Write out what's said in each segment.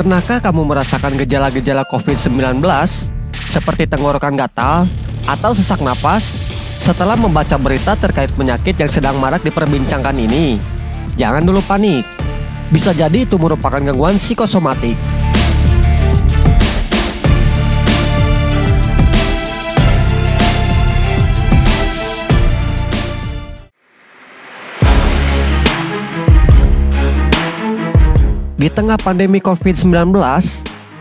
Pernahkah kamu merasakan gejala-gejala COVID-19 seperti tenggorokan gatal atau sesak napas setelah membaca berita terkait penyakit yang sedang marak diperbincangkan ini? Jangan dulu panik. Bisa jadi itu merupakan gangguan psikosomatik. Di tengah pandemi COVID-19,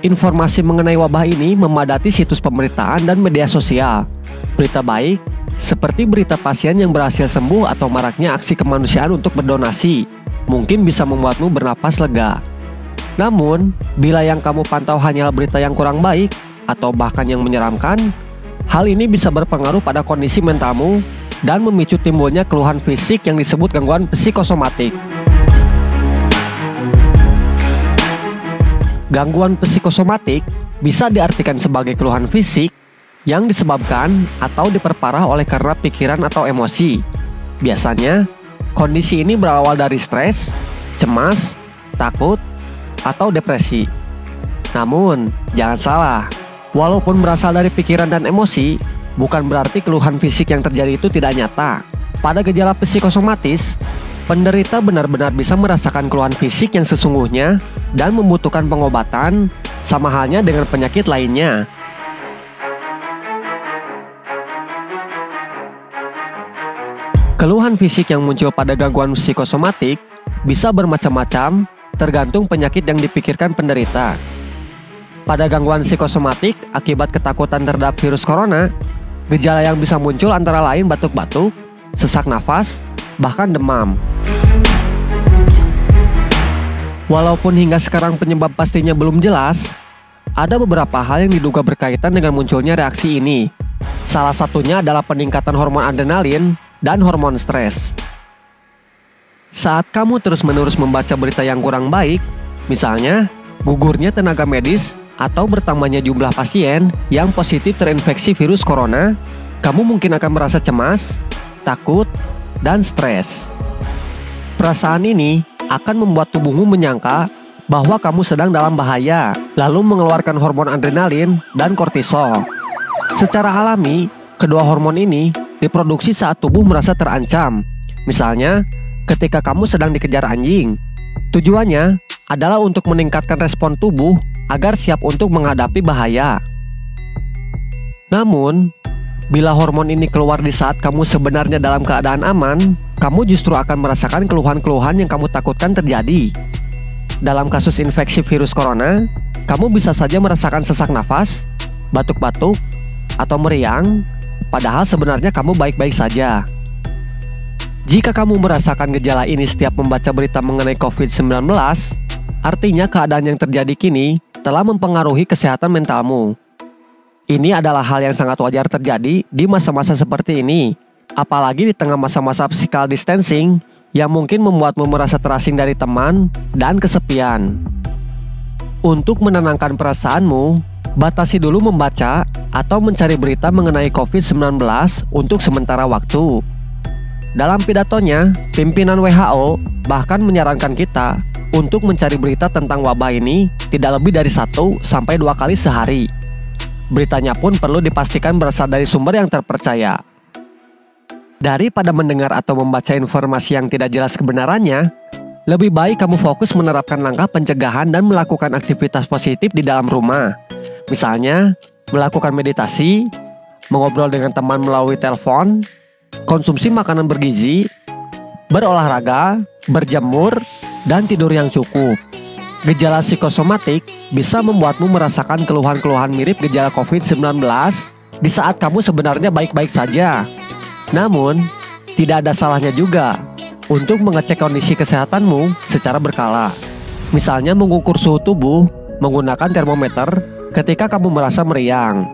informasi mengenai wabah ini memadati situs pemberitaan dan media sosial. Berita baik, seperti berita pasien yang berhasil sembuh atau maraknya aksi kemanusiaan untuk berdonasi, mungkin bisa membuatmu bernapas lega. Namun, bila yang kamu pantau hanyalah berita yang kurang baik atau bahkan yang menyeramkan, hal ini bisa berpengaruh pada kondisi mentalmu dan memicu timbulnya keluhan fisik yang disebut gangguan psikosomatik. Gangguan psikosomatik bisa diartikan sebagai keluhan fisik yang disebabkan atau diperparah oleh karena pikiran atau emosi. Biasanya, kondisi ini berawal dari stres, cemas, takut, atau depresi. Namun, jangan salah, walaupun berasal dari pikiran dan emosi, bukan berarti keluhan fisik yang terjadi itu tidak nyata. Pada gejala psikosomatis, penderita benar-benar bisa merasakan keluhan fisik yang sesungguhnya dan membutuhkan pengobatan, sama halnya dengan penyakit lainnya. Keluhan fisik yang muncul pada gangguan psikosomatik bisa bermacam-macam, tergantung penyakit yang dipikirkan penderita. Pada gangguan psikosomatik akibat ketakutan terhadap virus corona, gejala yang bisa muncul antara lain batuk-batuk, sesak nafas, bahkan demam. Walaupun hingga sekarang penyebab pastinya belum jelas, ada beberapa hal yang diduga berkaitan dengan munculnya reaksi ini. Salah satunya adalah peningkatan hormon adrenalin dan hormon stres. Saat kamu terus-menerus membaca berita yang kurang baik, misalnya gugurnya tenaga medis atau bertambahnya jumlah pasien yang positif terinfeksi virus corona, kamu mungkin akan merasa cemas, takut, dan stres. Perasaan ini akan membuat tubuhmu menyangka bahwa kamu sedang dalam bahaya, lalu mengeluarkan hormon adrenalin dan kortisol. Secara alami, kedua hormon ini diproduksi saat tubuh merasa terancam. Misalnya, ketika kamu sedang dikejar anjing. Tujuannya adalah untuk meningkatkan respon tubuh agar siap untuk menghadapi bahaya. Namun, bila hormon ini keluar di saat kamu sebenarnya dalam keadaan aman, kamu justru akan merasakan keluhan-keluhan yang kamu takutkan terjadi. Dalam kasus infeksi virus corona, kamu bisa saja merasakan sesak nafas, batuk-batuk, atau meriang, padahal sebenarnya kamu baik-baik saja. Jika kamu merasakan gejala ini setiap membaca berita mengenai COVID-19, artinya keadaan yang terjadi kini telah mempengaruhi kesehatan mentalmu. Ini adalah hal yang sangat wajar terjadi di masa-masa seperti ini, apalagi di tengah masa-masa physical distancing yang mungkin membuatmu merasa terasing dari teman dan kesepian. Untuk menenangkan perasaanmu, batasi dulu membaca atau mencari berita mengenai COVID-19 untuk sementara waktu. Dalam pidatonya, pimpinan WHO bahkan menyarankan kita untuk mencari berita tentang wabah ini tidak lebih dari 1-2 kali sehari. Beritanya pun perlu dipastikan berasal dari sumber yang terpercaya. Daripada mendengar atau membaca informasi yang tidak jelas kebenarannya, lebih baik kamu fokus menerapkan langkah pencegahan dan melakukan aktivitas positif di dalam rumah. Misalnya, melakukan meditasi, mengobrol dengan teman melalui telepon, konsumsi makanan bergizi, berolahraga, berjemur, dan tidur yang cukup. Gejala psikosomatik bisa membuatmu merasakan keluhan-keluhan mirip gejala COVID-19 di saat kamu sebenarnya baik-baik saja. Namun, tidak ada salahnya juga untuk mengecek kondisi kesehatanmu secara berkala. Misalnya mengukur suhu tubuh menggunakan termometer ketika kamu merasa meriang.